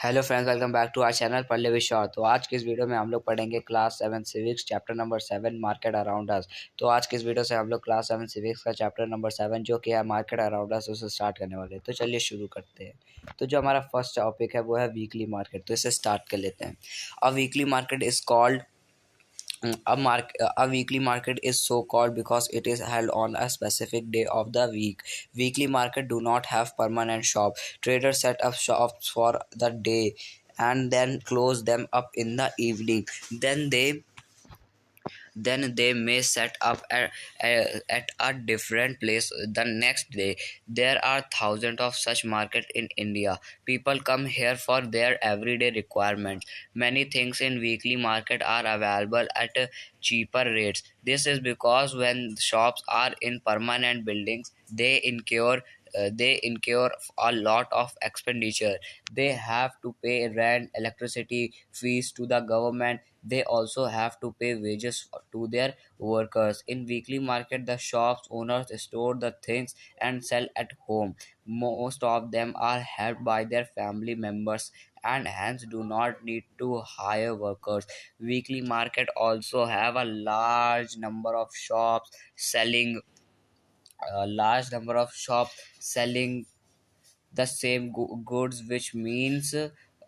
Hello friends, welcome back to our channel पढ़ ले विश्वास। तो आज की इस वीडियो में हम लोग पढ़ेंगे class 7 civics chapter number 7 market around us. तो आज की इस वीडियो से हम लोग क्लास 7 सिविक्स का चैप्टर नंबर 7 जो कि है मार्केट अराउंड अस उसे स्टार्ट करने वाले हैं। तो चलिए शुरू करते हैं। तो जो हमारा फर्स्ट टॉपिक है वो है वीकली मार्केट। तो इसे स्टार्ट कर लेते हैं। A weekly market is called a weekly market is so called because it is held on a specific day of the week. Weekly market do not have permanent shop. Traders set up shops for the day and then close them up in the evening. Then they may set up at a different place the next day. There are thousands of such markets in India. People come here for their everyday requirements. Many things in weekly market are available at cheaper rates. This is because when shops are in permanent buildings, they incur a lot of expenditure. They have to pay rent, electricity, fees to the government. They also have to pay wages to their workers. In weekly market, the shop's owners store the things and sell at home. Most of them are helped by their family members and hence do not need to hire workers. Weekly market also have a large number of shops selling the same goods, which means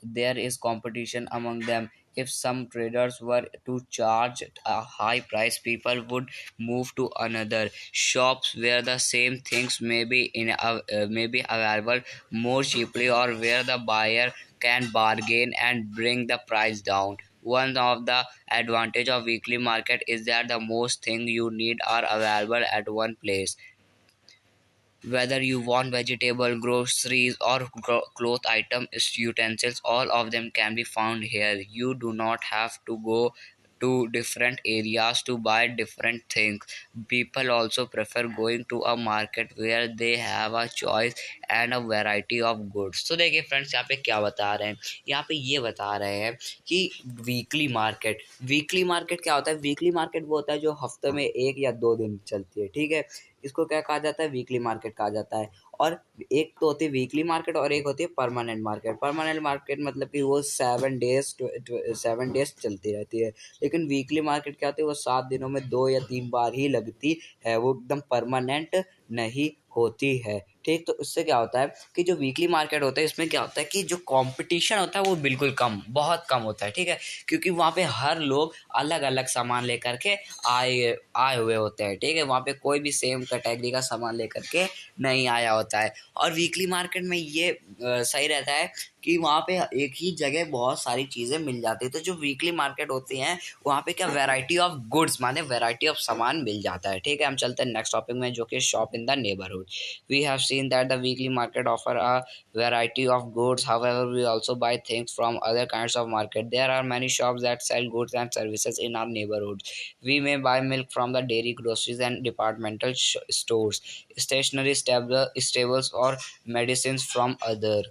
there is competition among them. If some traders were to charge a high price, people would move to another shops where the same things may be available more cheaply, or where the buyer can bargain and bring the price down. One of the advantage of weekly market is that the most things you need are available at one place. Whether you want vegetable, groceries, or cloth items, utensils, all of them can be found here. You do not have to go to different areas to buy different things. People also prefer going to a market where they have a choice and a variety of goods. तो देखिए friends, यहाँ पे क्या बता रहे हैं, यहाँ पे ये बता रहे हैं कि वीकली मार्केट क्या होता है। वीकली मार्केट वो होता है जो हफ्ते में 1 या 2 दिन चलती है। ठीक है, इसको क्या कहा जाता है, वीकली मार्केट कहा जाता है। और एक तो होती है वीकली मार्केट और एक होती है परमानेंट मार्केट। परमानेंट मार्केट मतलब कि वो 7 डेज चलती रहती है। लेकिन वीकली मार्केट क्या होती है, वो 7 दिनों में 2 या 3 बार ही लगती है, वो एकदम परमानेंट नहीं होती है। ठीक, तो इससे क्या होता है कि जो वीकली मार्केट होता है इसमें क्या होता है कि जो कंपटीशन होता है वो बिल्कुल बहुत कम होता है। ठीक है, क्योंकि वहाँ पे हर लोग अलग अलग सामान लेकर के आए आए हुए होते हैं। ठीक है, वहाँ पे कोई भी सेम कैटेगरी का सामान लेकर के नहीं आया होता है। और वीकली मार्केट में ये सही रहता है कि वहाँ पे एक ही जगह बहुत सारी चीज़ें मिल जाती है। तो जो वीकली मार्केट होती हैं वहाँ पे क्या वैरायटी ऑफ गुड्स माने वैरायटी ऑफ सामान मिल जाता है। ठीक है, हम चलते हैं नेक्स्ट टॉपिक में जो कि shop in the neighbourhood. We have seen that the weekly market offer a variety of goods. However, we also buy things from other kinds of market. There are many shops that sell goods and services in our neighborhoods. We may buy milk from the dairy, groceries, and departmental stores, stationery, stables, or medicines from other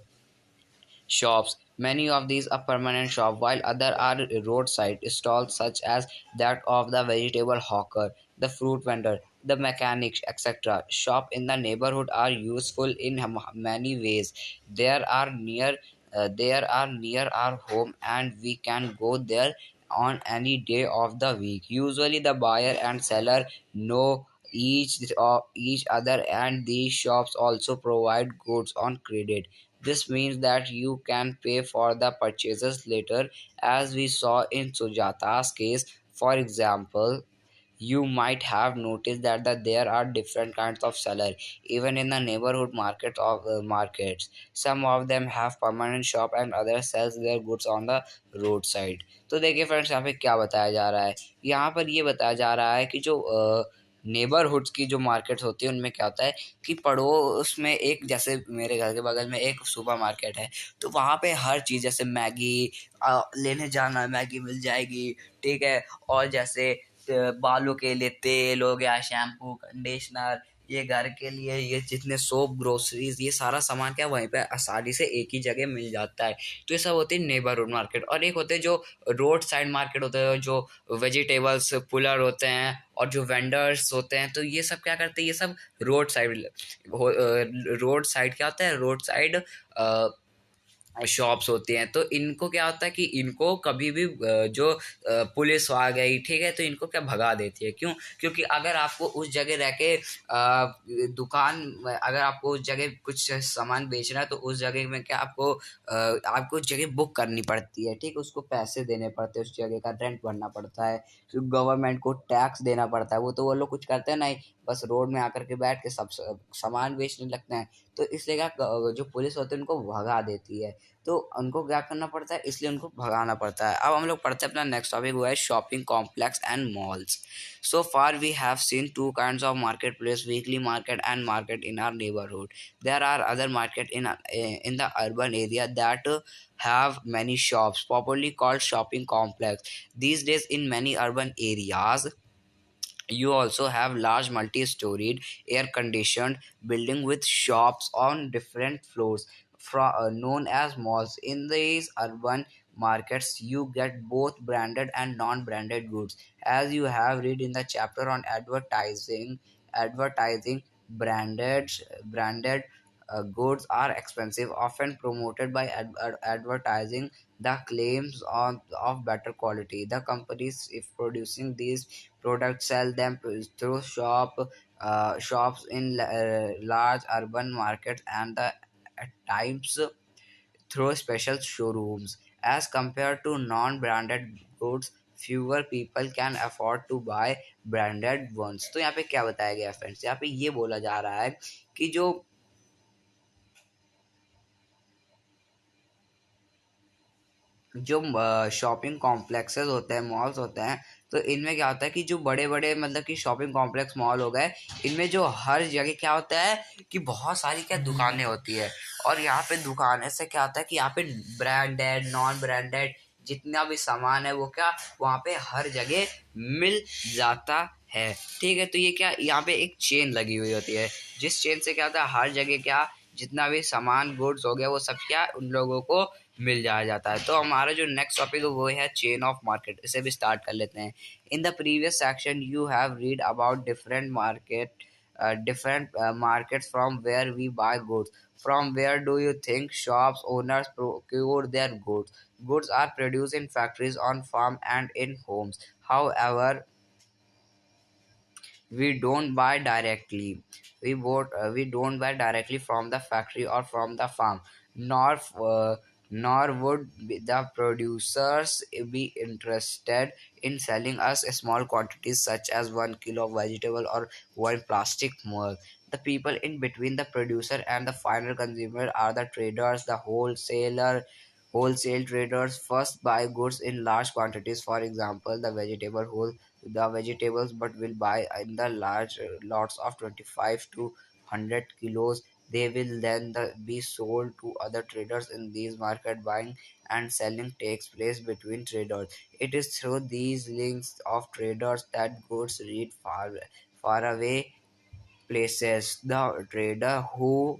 shops. Many of these are permanent shops, while other are roadside stalls such as that of the vegetable hawker, the fruit vendor, the mechanic, etc. Shop in the neighborhood are useful in many ways. There are near our home, and we can go there on any day of the week. Usually, the buyer and seller know each other, and these shops also provide goods on credit. This means that you can pay for the purchases later, as we saw in Sujata's case. For example, you might have noticed that there are different kinds of seller even in the neighborhood markets. Some of them have permanent shop and others sells their goods on the roadside. तो देखिए friends, यहाँ पे क्या बताया जा रहा है, यहाँ पर ये बताया जा रहा है कि जो नेबरहुड्स की जो मार्केट्स होती है उनमें क्या होता है कि पड़ोस में एक, जैसे मेरे घर के बगल में एक सुपर मार्केट है, तो वहाँ पे हर चीज़ जैसे मैगी लेने जाना, मैगी मिल जाएगी। ठीक है, और जैसे बालों के लिए तेल हो गया, शैम्पू, कंडीशनर, ये घर के लिए ये जितने सोप, ग्रोसरीज, ये सारा सामान क्या वहीं पे आसानी से एक ही जगह मिल जाता है। तो ये सब होती है नेबरहुड मार्केट। और एक होते हैं जो रोड साइड मार्केट होते हैं, जो वेजिटेबल्स पुलर होते हैं और जो वेंडर्स होते हैं। तो ये सब क्या करते हैं, ये सब रोड साइड क्या होता है, रोड साइड शॉप्स होती हैं। तो इनको क्या होता है कि इनको कभी भी जो पुलिस आ गई, ठीक है, तो इनको क्या भगा देती है। क्यों? क्योंकि अगर आपको उस जगह रह के दुकान अगर आपको उस जगह कुछ सामान बेचना है, तो उस जगह में क्या आपको उस जगह बुक करनी पड़ती है, ठीक, उसको पैसे देने पड़ते हैं, उस जगह का रेंट भरना पड़ता है, फिर गवर्नमेंट को टैक्स देना पड़ता है। वो लोग कुछ करते हैं नहीं, बस रोड में आकर के बैठ के सब सामान बेचने लगते हैं। तो इसलिए क्या जो पुलिस होती है उनको भगा देती है। तो उनको क्या करना पड़ता है, इसलिए उनको भगाना पड़ता है। अब हम लोग पढ़ते हैं अपना नेक्स्ट टॉपिक, वो है shopping complex and malls. So far we have seen two kinds of market place, weekly market and market in our neighbourhood. There are other market in the urban area that have many shops, popularly called shopping complex. These days in many urban areas you also have large multi-storied air-conditioned building with shops on different floors, known as malls. In these urban markets you get both branded and non-branded goods. As you have read in the chapter on advertising branded goods are expensive, often promoted by advertising the claims of better quality. The companies if producing these products sell them through shops in large urban markets, and at times through special showrooms. As compared to non-branded goods, fewer people can afford to buy branded ones. तो यहाँ पे क्या बताया गया friends, यहाँ पे ये बोला जा रहा है कि जो शॉपिंग कॉम्प्लेक्सेस होते हैं, मॉल्स होते हैं, तो इनमें क्या होता है कि जो बड़े बड़े मतलब कि शॉपिंग कॉम्प्लेक्स मॉल हो गए, इनमें जो हर जगह क्या होता है कि बहुत सारी क्या दुकानें होती है। और यहाँ पे दुकान से क्या होता है कि यहाँ पे ब्रांडेड नॉन ब्रांडेड जितना भी सामान है वो क्या वहाँ पे हर जगह मिल जाता है। ठीक है, तो ये क्या यहाँ पे एक चेन लगी हुई होती है, जिस चेन से क्या होता है हर जगह क्या जितना भी सामान गुड्स हो गया वो सब क्या उन लोगों को मिल जाया जाता है। तो हमारा जो नेक्स्ट टॉपिक है वो है चेन ऑफ मार्केट। इसे भी स्टार्ट कर लेते हैं। In the previous section you have read about different markets from where we buy goods. From where do you think shops owners procure their goods? Goods are produced in factories, on farm, and in homes. However, we don't buy directly. We don't buy directly from the factory or from the farm, nor uh, nor would the producers be interested in selling us small quantities such as 1 kilo of vegetable or one plastic mug. The people in between the producer and the final consumer are the traders, the wholesale traders first buy goods in large quantities. For example, the vegetables but will buy in the large lots of 25 to 100 kilos. They will then be sold to other traders. In these market, buying and selling takes place between traders. It is through these links of traders that goods reach far away places. The trader who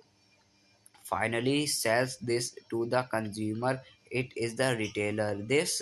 finally sells this to the consumer, it is the retailer. This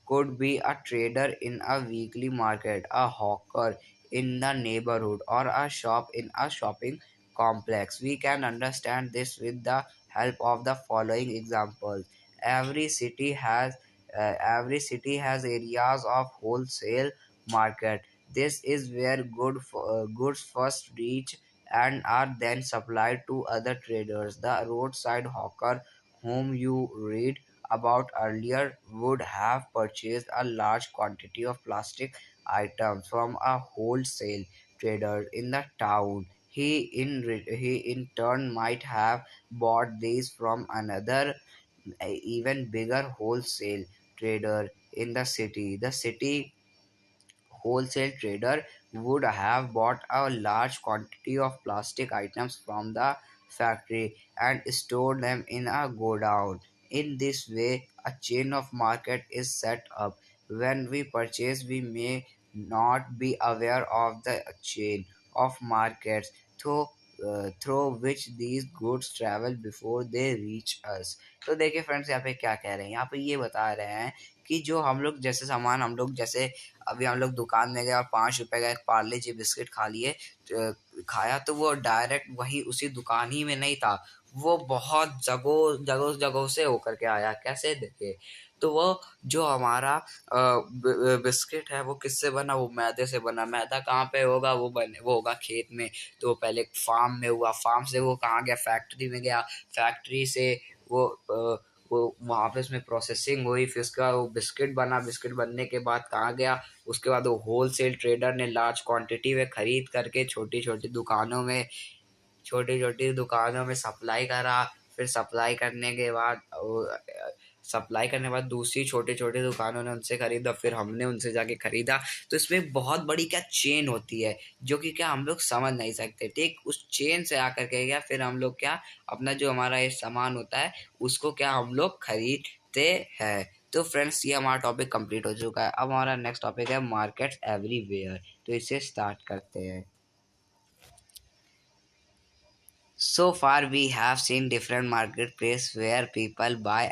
could be a trader in a weekly market, a hawker in the neighborhood, or a shop in a shopping complex. We can understand this with the help of the following examples. Every city has areas of wholesale market. This is where goods first reach and are then supplied to other traders. The roadside hawker, whom you read about earlier, would have purchased a large quantity of plastic items from a wholesale trader in the town. He in turn might have bought these from another, even bigger wholesale trader in the city. The city wholesale trader would have bought a large quantity of plastic items from the factory and stored them in a godown. In this way, a chain of market is set up. When we purchase, we may not be aware of the chain of markets through which these goods travel before they reach us. तो देखिए friends यहाँ पे क्या कह रहे हैं, यहाँ पे ये बता रहे हैं कि जो हम लोग जैसे सामान हम लोग जैसे अभी हम लोग दुकान में गए और 5 रुपए का एक पार्ले जी बिस्किट खा लिए, खाया, तो वो डायरेक्ट वही उसी दुकान ही में नहीं था, वो बहुत जगहों जगहों जगहों से होकर के आया। कैसे देखे, तो वो जो हमारा बिस्किट है वो किससे बना, वो मैदे से बना। मैदा कहाँ पे होगा, वो होगा खेत में। तो पहले फार्म में हुआ, फार्म से वो कहाँ गया, फैक्ट्री में गया, फैक्ट्री से वो वो वहाँ पे उसमें प्रोसेसिंग हुई, फिर उसका वो बिस्किट बना, बिस्किट बनने के बाद कहाँ गया, उसके बाद वो होल सेल ट्रेडर ने लार्ज क्वांटिटी में खरीद करके छोटी छोटी दुकानों में सप्लाई करा। फिर सप्लाई करने के बाद दूसरी छोटी छोटी दुकानों ने उनसे खरीदा, फिर हमने उनसे जाके खरीदा। तो इसमें बहुत बड़ी क्या चेन होती है, जो कि क्या हम लोग समझ नहीं सकते। ठीक उस चेन से आकर के क्या फिर हम लोग क्या अपना जो हमारा ये सामान होता है उसको क्या हम लोग खरीदते हैं। तो फ्रेंड्स, ये हमारा टॉपिक कंप्लीट हो चुका है। अब हमारा नेक्स्ट टॉपिक है मार्केट्स एवरीवेयर। तो इसे स्टार्ट करते हैं। So far, we have seen different marketplaces where people buy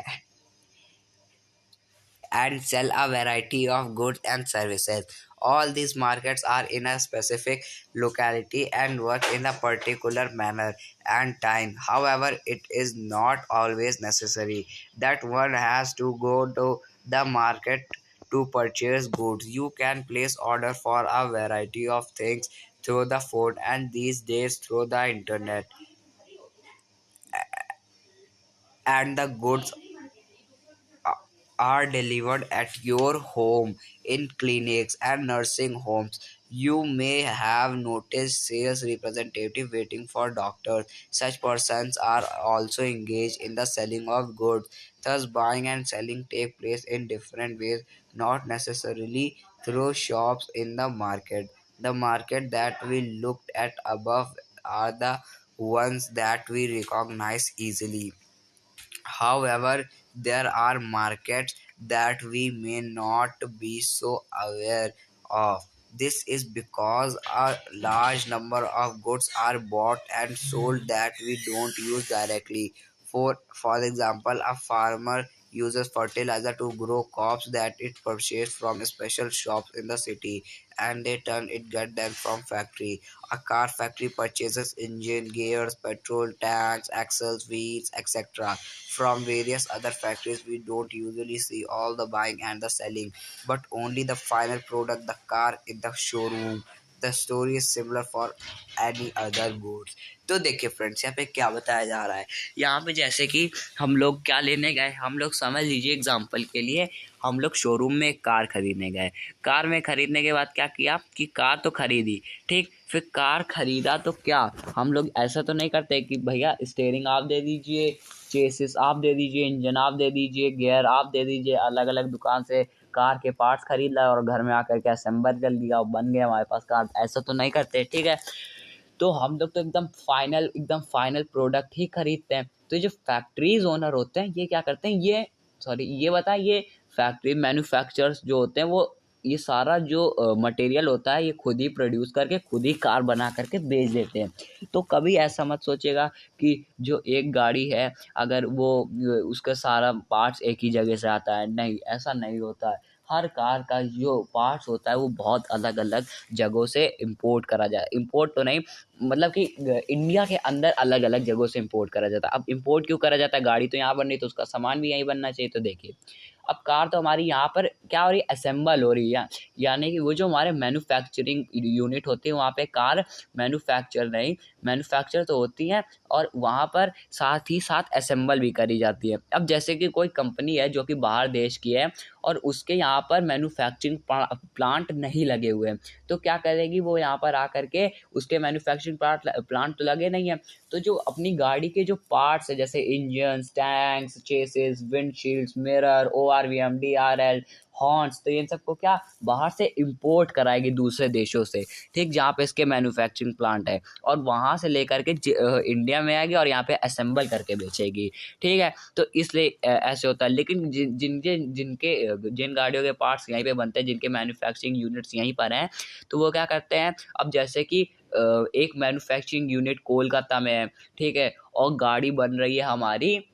and sell a variety of goods and services. All these markets are in a specific locality and work in a particular manner and time. However, it is not always necessary that one has to go to the market to purchase goods. You can place order for a variety of things through the phone and these days through the internet, and the goods are delivered at your home. In clinics and nursing homes, you may have noticed sales representative waiting for doctors. Such persons are also engaged in the selling of goods. Thus, buying and selling take place in different ways, not necessarily through shops in the market. The market that we looked at above are the ones that we recognize easily. However, there are markets that we may not be so aware of. This is because a large number of goods are bought and sold that we don't use directly. For example, a farmer uses fertilizer to grow crops that it purchases from special shops in the city, and they turn it get them from factory. A car factory purchases engine, gears, petrol tanks, axles, wheels, etc. from various other factories. We don't usually see all the buying and the selling, but only the final product, the car in the showroom. The story is similar for any other goods. तो देखिए friends, यहाँ पे क्या बताया जा रहा है। यहाँ पे जैसे कि हम लोग क्या लेने गए, हम लोग समझ लीजिए एग्जांपल के लिए, हम लोग शोरूम में एक कार खरीदने गए। कार में खरीदने के बाद क्या किया कि कार तो खरीदी, ठीक। फिर कार खरीदा तो क्या हम लोग ऐसा तो नहीं करते कि भैया स्टेयरिंग आप दे दीजिए, चेसिस आप दे दीजिए, इंजन आप दे दीजिए, गियर आप दे दीजिए। अलग अलग दुकान से कार के पार्ट्स खरीद लाए और घर में आकर के असेंबल कर लिया और बन गया हमारे पास कार। ऐसा तो नहीं करते, ठीक है। तो हम लोग तो एकदम फाइनल प्रोडक्ट ही खरीदते हैं। तो जो फैक्ट्रीज ओनर होते हैं ये क्या करते हैं, ये फैक्ट्री मैन्युफैक्चरर्स जो होते हैं वो ये सारा जो मटेरियल होता है ये खुद ही प्रोड्यूस करके खुद ही कार बना करके बेच देते हैं। तो कभी ऐसा मत सोचिएगा कि जो एक गाड़ी है अगर वो उसका सारा पार्ट्स एक ही जगह से आता है, नहीं, ऐसा नहीं होता है। हर कार का जो पार्ट्स होता है वो बहुत अलग अलग जगहों से इंपोर्ट करा जाए, इंपोर्ट तो नहीं मतलब कि इंडिया के अंदर अलग अलग जगहों से इंपोर्ट करा जाता है। अब इंपोर्ट क्यों करा जाता है, गाड़ी तो यहाँ बन रही तो उसका सामान भी यहीं बनना चाहिए। तो देखिए अब कार तो हमारी यहाँ पर क्या हो रही है, असेंबल हो रही है। यानी कि वो जो हमारे मैन्युफैक्चरिंग यूनिट होती है वहाँ पे कार मैन्युफैक्चर तो होती है और वहाँ पर साथ ही साथ असेंबल भी करी जाती है। अब जैसे कि कोई कंपनी है जो कि बाहर देश की है और उसके यहाँ पर मैन्युफैक्चरिंग प्लांट नहीं लगे हुए हैं, तो क्या करेगी वो यहाँ पर आकर के, उसके मैन्युफैक्चरिंग प्लांट तो लगे नहीं है, तो जो अपनी गाड़ी के जो पार्ट्स है जैसे engine, tanks, chassis, windshields, mirror, ORVM, DRL, horns, तो इन सबको क्या बाहर से इंपोर्ट कराएगी दूसरे देशों से, ठीक, जहाँ पे इसके मैन्युफैक्चरिंग प्लांट है, और वहाँ से लेकर के इंडिया में आएगी और यहाँ पे असेंबल करके बेचेगी, ठीक है। तो इसलिए ऐसे होता है। लेकिन जिन गाड़ियों के पार्ट्स यहीं पे बनते हैं, जिनके मैन्युफैक्चरिंग यूनिट्स यहीं पर हैं, तो वो क्या करते हैं, अब जैसे कि एक मैन्युफैक्चरिंग यूनिट कोलकाता में है, ठीक है, और गाड़ी बन रही है हमारी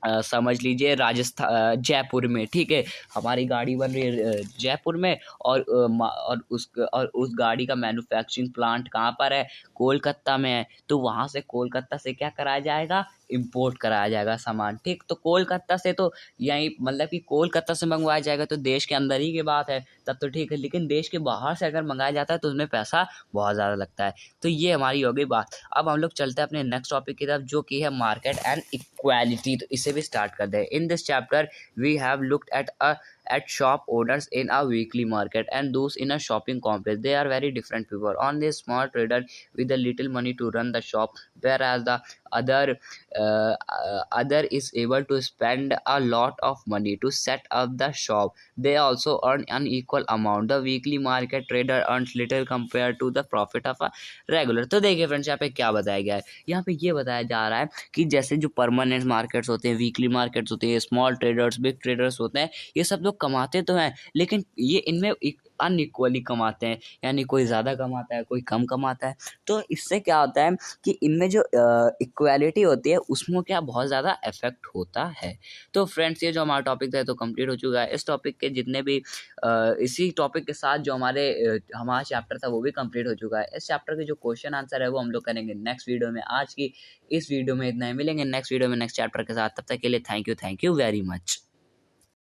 समझ लीजिए जयपुर में, ठीक है, हमारी गाड़ी बन रही है जयपुर में, और उस गाड़ी का मैन्युफैक्चरिंग प्लांट कहाँ पर है, कोलकाता में है। तो वहाँ से कोलकाता से क्या कराया जाएगा, इंपोर्ट कराया जाएगा सामान, ठीक। तो कोलकाता से तो यहीं मतलब कि कोलकाता से मंगवाया जाएगा तो देश के अंदर ही की बात है, तब तो ठीक है। लेकिन देश के बाहर से अगर मंगाया जाता है तो उसमें पैसा बहुत ज़्यादा लगता है। तो ये हमारी हो गई बात। अब हम लोग चलते हैं अपने नेक्स्ट टॉपिक की तरफ, जो कि है मार्केट एंड इक्वालिटी। तो इसे भी स्टार्ट कर दें। In this chapter we have looked at shop owners in a weekly market and those in a shopping complex. They are very different people. On this small trader with a little money to run the shop, whereas the other other is able to spend a lot of money to set up the shop. They also earn an equal amount. The weekly market trader earns little compared to the profit of a regular. तो देखिए friends, यहाँ पे क्या बताया गया है, यहाँ पे ये बताया जा रहा है कि जैसे जो परमानेंट मार्केट्स होते हैं, वीकली मार्केट्स होते हैं, स्मॉल ट्रेडर्स, बिग ट्रेडर्स होते हैं, ये सब लोग कमाते तो हैं लेकिन ये इनमें अनइक्वली कमाते हैं, यानी कोई ज़्यादा कमाता है, कोई कम कमाता है। तो इससे क्या होता है कि इनमें जो इक्वालिटी होती है उसमें क्या बहुत ज़्यादा इफेक्ट होता है। तो फ्रेंड्स, ये जो हमारा टॉपिक था तो कंप्लीट हो चुका है। इस टॉपिक के जितने भी इसी टॉपिक के साथ जो हमारा चैप्टर था वो भी कंप्लीट हो चुका है। इस चैप्टर के जो क्वेश्चन आंसर है वो हम लोग करेंगे नेक्स्ट वीडियो में। आज की इस वीडियो में इतना ही, मिलेंगे नेक्स्ट वीडियो में नेक्स्ट चैप्टर के साथ। तब तक के लिए थैंक यू वेरी मच।